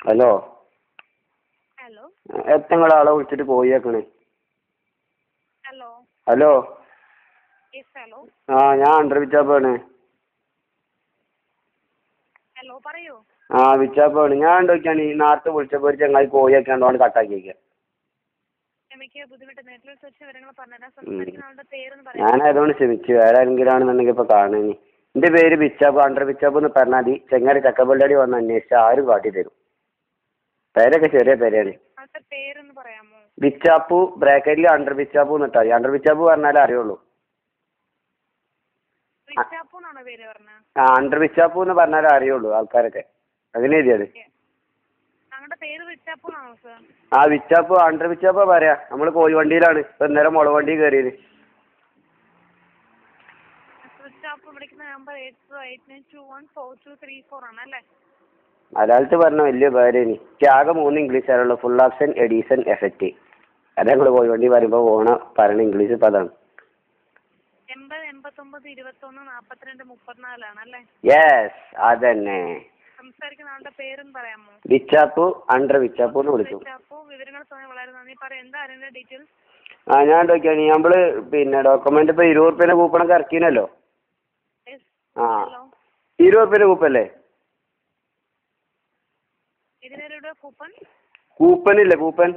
Hello hello എത്ര ആളെ വിളിച്ചിട്ട് പോയേക്കണേ? ഹലോ ഹലോ ഹലോ ആ ഞാൻ അണ്ടർ വിച്ചാപ്പാണ്. ഹലോ പറയൂ. ആ വിച്ചാപ്പാണ്. ഞാൻ എന്തൊക്കെയാണ് ഈ നേരത്തെ വിളിച്ചപ്പോ ഒരു ചങ്ങായി പോയേക്കാണ്ടോണ്ട് കട്ടാക്കി വെക്കാം. ഞാനതുകൊണ്ട് ക്ഷമിച്ചു. വേറെ ആരെങ്കിലും ആണെന്നുണ്ടെങ്കിൽ ഇപ്പൊ കാണുന്നു. എന്റെ പേര് ബിച്ചാപ്പ്, അണ്ടർ ബിച്ചാപ്പ് എന്ന് പറഞ്ഞാൽ മതി. ചെങ്ങാരി ചക്കപ്പള്ളി വന്ന് അന്വേഷിച്ച ആരും കാട്ടി തരും. പേരൊക്കെ ചെറിയ പേരാണ്. ബിച്ചാപ്പു ബ്രാക്കറ്റിൽ അണ്ടർ ബിച്ചാപ്പു എന്നിട്ടാ മതി. അണ്ടർ ബിച്ചാപ്പു പറഞ്ഞാലേ അറിയുള്ളൂ. ആ അണ്ടർ ബിച്ചാപ്പു എന്ന് പറഞ്ഞാലേ അറിയുള്ളൂ ആൾക്കാരൊക്കെ. അങ്ങനെ എഴുതിയത്. ആ വിച്ചാപ്പു അണ്ടർ വിച്ചാപ്പ പറയാ. നമ്മള് കോഴി വണ്ടിയിലാണ് ഇപ്പൊ നേരം മുളക് വണ്ടി കയറിയത്. മലയാളത്തിൽ പറഞ്ഞ വലിയ പേരേനി. ആകെ 3 ഇംഗ്ലീഷ് ആണുള്ളൂ. Full option, edition, effect. അതെ നമ്മള് കോഴി വണ്ടി പറയുമ്പോ പോണ പറയണ ഇംഗ്ലീഷ് ഇപ്പൊ അതാണ്. യെസ് അതന്നെ. വിച്ചാപ്പു അണ്ടർ വിച്ചാപ്പു എന്ന് വിളിക്കും. ആ ഞാൻ എന്തൊക്കെയാണ് നമ്മള് പിന്നെ ഡോക്യുമെന്റ് ഇപ്പൊ 20 റുപ്യന്റെ കൂപ്പണൊക്കെ ഇറക്കീനല്ലോ. ആ 20 റുപ്യന്റെ കൂപ്പല്ലേ? കൂപ്പൺ ഇല്ലേ കൂപ്പൺ?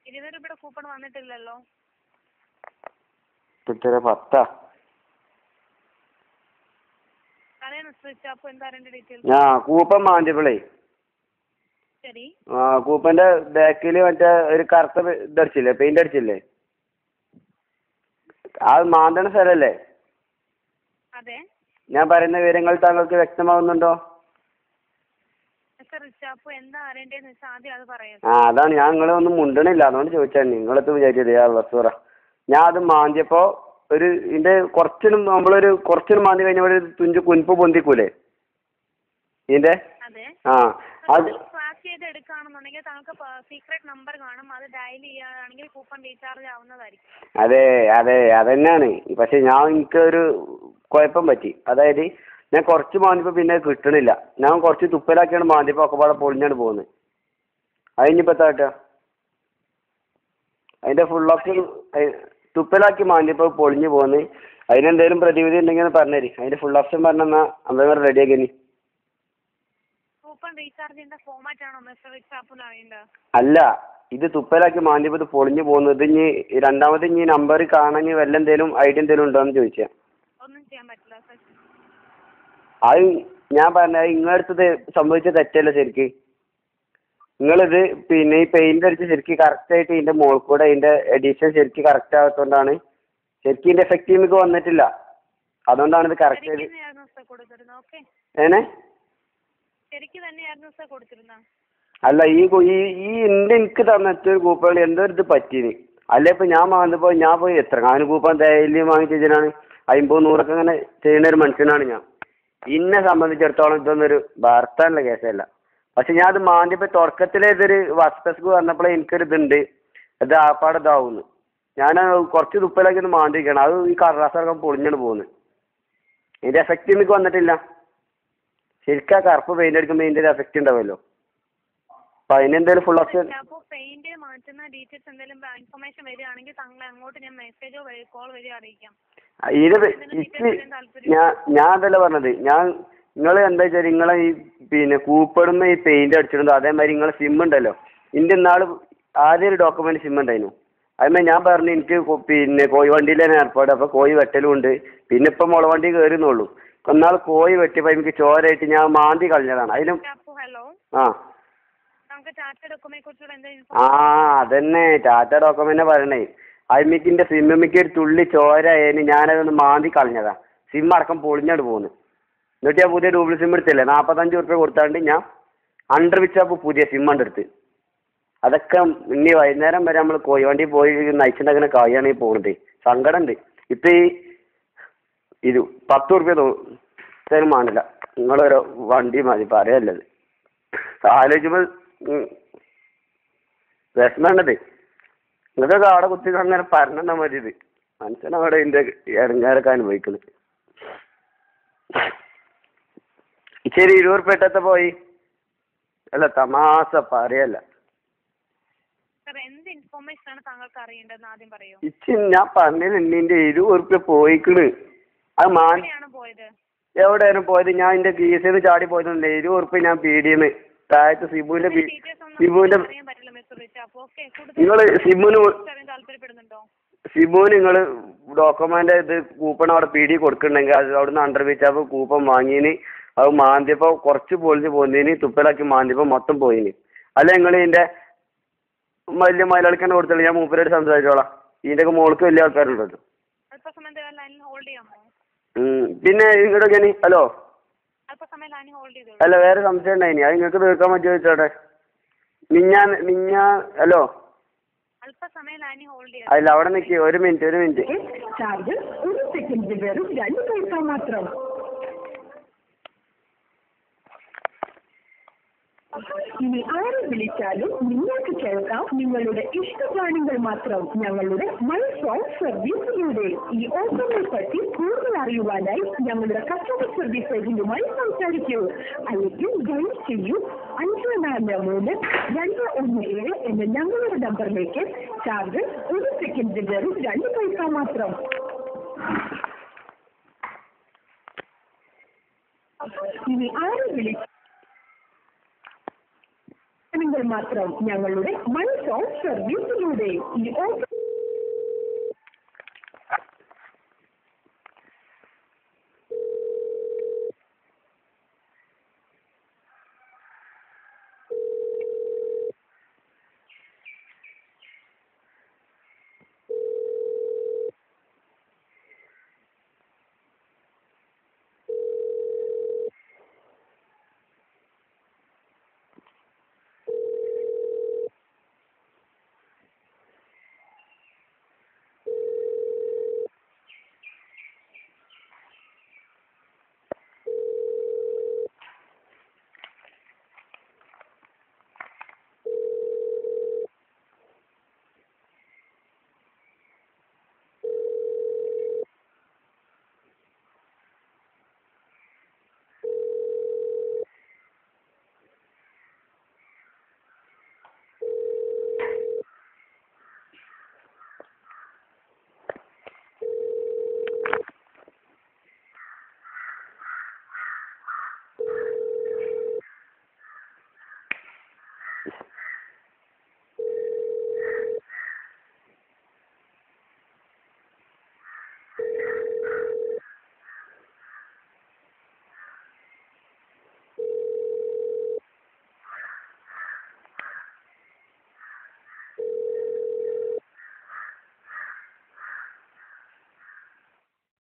20 രൂപയുടെ കൂപ്പൺ വന്നിട്ടില്ലല്ലോ. 10 ആ കൂപ്പൺ മാന്തിയപ്പോളേ ആ കൂപ്പന്റെ ബാക്കില് മറ്റേ ഒരു കറുത്ത ഇതടിച്ചില്ലേ, പെയിന്റ് അടിച്ചില്ലേ? അത് മാന്തണ സ്ഥലല്ലേ? ഞാൻ പറയുന്ന വിവരങ്ങൾ താങ്കൾക്ക് വ്യക്തമാവുന്നുണ്ടോ? ആ അതാണ് ഞാൻ നിങ്ങളെ ഒന്നും മുണ്ടണില്ല, അതുകൊണ്ട് ചോദിച്ചാൽ നിങ്ങളെത്ത് വിചാരിച്ചത്. ഞാൻ അത് മാന്തിയപ്പോ ഒരു ഇതിന്റെ കുറച്ചൊരു മാന്തി കഴിഞ്ഞ ഒരു തുഞ്ച് കുൻപ് പൊന്തിക്കൂലേ ഇതിന്റെ? ആ അത് അതെ അതെ അതന്നെയാണ്. പക്ഷെ എനിക്കൊരു കുഴപ്പം പറ്റി. അതായത് ഞാൻ കുറച്ച് മാന്തിയപ്പോ പിന്നെ കിട്ടണില്ല. ഞാൻ കുറച്ച് തുപ്പലാക്കിയാണ് മാന്തിയപ്പോ ഒക്കെപ്പാടെ പൊളിഞ്ഞാണ് പോകുന്നത്. അതിനിപ്പോ എത്താ കിട്ടുക? അതിന്റെ ഫുൾ ഓപ്ഷൻ തുപ്പലാക്കി മാന്തിയപ്പോ പൊളിഞ്ഞു പോകുന്നത്. അതിനെന്തേലും പ്രതിവിധി ഉണ്ടെങ്കിൽ പറഞ്ഞേരി. അതിന്റെ ഫുൾ ഓപ്ഷൻ പറഞ്ഞാ അമ്മ റെഡിയാക്കി. അല്ല, ഇത് തുപ്പലാക്കി മാന്തിയപ്പോ ഇത് പൊളിഞ്ഞു പോകുന്നത്. ഇനി രണ്ടാമത് ഇനി നമ്പർ കാണാൻ വല്ല എന്തേലും ഐഡിയ എന്തേലും ഉണ്ടോന്ന് ചോദിച്ചാ. അത് ഞാൻ പറഞ്ഞത് നിങ്ങളടുത്തത് സംഭവിച്ച തെറ്റല്ല ശരിക്ക്. നിങ്ങളിത് പിന്നെ ഈ പെയിന്റ് അടിച്ച് ശരിക്കും കറക്റ്റ് ആയിട്ട് ഇതിന്റെ മുകളിൽ കൂടെ ഇതിന്റെ എഡിഷൻ ശരിക്കും കറക്റ്റ് ആകാത്തോണ്ടാണ്. ശരിക്കും ഇതിന്റെ എഫക്റ്റീവ് വന്നിട്ടില്ല. അതുകൊണ്ടാണ് ഇത് കറക്റ്റ് ആയിട്ട്. അല്ല ഈ എനിക്ക് തന്ന കൂപ്പൺ എന്തോ ഒരു ഇത് പറ്റീന്. അല്ല ഇപ്പൊ ഞാൻ വാങ്ങുമ്പോ ഞാൻ പോയി എത്ര കൂപ്പൺ ഡെയിലി വാങ്ങിച്ചാണ് 50-100 അങ്ങനെ ചെയ്യുന്ന ഒരു മനുഷ്യനാണ് ഞാൻ. എന്നെ സംബന്ധിച്ചിടത്തോളം ഇതൊന്നൊരു വാർത്താനുള്ള കേസല്ല. പക്ഷെ ഞാൻ അത് മാന്തിയപ്പോ തുടക്കത്തിലെ ഇതൊരു വസ്തു വന്നപ്പോഴേ എനിക്കൊരു ഇതുണ്ട്, ഇത് ആപ്പാടെ ഇതാവുന്നു. ഞാൻ കുറച്ച് തുപ്പലാക്കി ഒന്ന് മാന്തിക്കണം. അത് ഈ കടലാസൊക്കെ പൊളിഞ്ഞാണ് പോകുന്നത്. ഇതിന്റെ എഫക്റ്റ് എനിക്ക് വന്നിട്ടില്ല. ശരിക്കും ആ കറുപ്പ് പെയിന്റ് അടിക്കുമ്പോൾ ഇതിന്റെ ഒരു എഫക്റ്റ് ഉണ്ടാവുമല്ലോ. അപ്പൊ അതിനെന്തായാലും ഫുൾ ഓപ്ഷൻ ഞാൻ അതല്ല പറഞ്ഞത്. നിങ്ങൾ എന്താ വെച്ചാൽ നിങ്ങളെ ഈ പിന്നെ കൂപ്പടുമ്പോ ഈ പെയിന്റ് അടിച്ചിട്ടുണ്ടോ അതേമാതിരി നിങ്ങളെ സിം ഉണ്ടല്ലോ. ഇന്റെ നാള് ആദ്യം ഒരു ഡോക്യുമെന്റ് സിം ഉണ്ടായിരുന്നു. അതുമാതിരി ഞാൻ പറഞ്ഞു എനിക്ക് പിന്നെ കോഴി വണ്ടിയിൽ തന്നെ ഏർപ്പാട്. അപ്പൊ കോഴി വെട്ടലും ഉണ്ട്. പിന്നെ ഇപ്പൊ മുളക് വണ്ടി കയറുന്നുള്ളൂ. ഒന്നാൾ കോഴി വെട്ടിയപ്പോ എനിക്ക് ചോരായിട്ട് ഞാൻ മാന്തി കളഞ്ഞതാണ്. അതിനും അതന്നെ ടാറ്റ ഡോക്യുമെന്റ് പറയണേ. അതിമിക്കിന്റെ സിമ്മിക്ക് ഒരു തുള്ളി ചോരായതിന് ഞാനതൊന്ന് മാന്തി കളഞ്ഞതാ. സിം അടക്കം പൊളിഞ്ഞാണ്ട് പോകുന്നു. എന്നിട്ട് ഞാൻ പുതിയ ഡൂബിൾ സിം എടുത്തില്ലേ, 45 റുപ്യ കൊടുത്താണ്ട് ഞാൻ അണ്ടർ വിച്ചാപ്പ് പുതിയ സിം എടുത്ത്. അതൊക്കെ ഇനി വൈകുന്നേരം വരെ നമ്മൾ കോഴി വണ്ടി പോയി നയിച്ചിട്ടങ്ങനെ കായാണ് പോകുന്നത്. സങ്കടം ഉണ്ട്. ഇപ്പൊ ഈ 10 റുപ്യ തരും വേണ്ടില്ല. നിങ്ങളൊരു വണ്ടി മതി പറയല്ലത്. ആലോചിക്കുമ്പോൾ വിഷമമുണ്ടത്. നിങ്ങൾക്കൊക്കെ അവിടെ കുത്തി അങ്ങനെ പറഞ്ഞാൽ മതി. ഇത് മനുഷ്യനവിടെ ഇതിന്റെ ഇടങ്ങാരൊക്കെ അനുഭവിക്കുന്നത്. ശരി 20 ഉറുപ്പ്യ ഇട്ടത്തെ പോയി. അല്ല തമാശ പറയല്ല. എന്ത് ഇൻഫോർമേഷൻ ആണ് താങ്കൾക്ക് അറിയേണ്ടതെന്ന് ആദ്യം പറയൂ. ഞാൻ പറഞ്ഞില്ല നിന്റെ 20 ഉറുപ്പ്യ പോയിക്കണ്. അത് പോയത് എവിടെയാണ് പോയത്? ഞാൻ എന്റെ കീസിന്ന് ചാടി പോയതല്ലേ. 20 ഉറുപ്പ്യ ഞാൻ പീടിയെന്ന് താഴത്ത് സിബുവിന്റെ നിങ്ങള് സിബുവിന് നിങ്ങള് ഡോക്യുമെന്റ് ഇത് കൂപ്പൺ അവിടെ പീടി കൊടുക്കണ്ടെങ്കിൽ അത് അവിടുന്ന് അണ്ടർവീച്ചാപ്പ് കൂപ്പൺ വാങ്ങിന്. അത് മാന്തിയപ്പോ കുറച്ച് പൊളിഞ്ഞ് പോന്നീന്, തുപ്പലാക്കി മാന്തിയപ്പോ മൊത്തം പോയിന്. അല്ല നിങ്ങൾ ഇതിന്റെ വലിയ മലയാളിക്കന്നെ കൊടുത്തല്ലോ. ഞാൻ മൂപ്പരോട് സംസാരിച്ചോളാം. ഇതിന്റെയൊക്കെ മോൾക്ക് വലിയ ആൾക്കാരുണ്ടല്ലോ. പിന്നെ ഇങ്ങോട്ടൊക്കെ ഹലോ അല്ല വേറെ സംശയം ഉണ്ടായിനി. അത് നിങ്ങൾക്ക് തീർക്കാൻ പറ്റുമോ ചോദിച്ചോട്ടെ. ഹലോ അല്ല അവിടെ നിൽക്കി. ഒരു മിനിറ്റ്. ഇനി ആരെ വിളിച്ചാലും നിങ്ങൾക്ക് കേൾക്കാം നിങ്ങളുടെ ഇഷ്ടഗാനങ്ങൾ മാത്രം ഞങ്ങളുടെ മൈ സോങ് സർവീസിലൂടെ. ഈ ഓഫറിനെ പറ്റി കൂടുതൽ അറിയുവാനായി ഞങ്ങളുടെ കസ്റ്റമർ സർവീസ് ഏജന്റുമായി സംസാരിക്കൂ. അല്ലെങ്കിൽ ഡയൽ ചെയ്യൂ 543-217 എന്ന ഞങ്ങളുടെ നമ്പറിലേക്ക്. ചാർജ് 1 സെക്കൻഡ് വെറും 2 പൈസ മാത്രം. ഇനി ആരെ വിളിച്ചാലും മാത്രം ഞങ്ങളുടെ മൈ സോങ് സർവീസിലൂടെ. ഈ ഓഫർ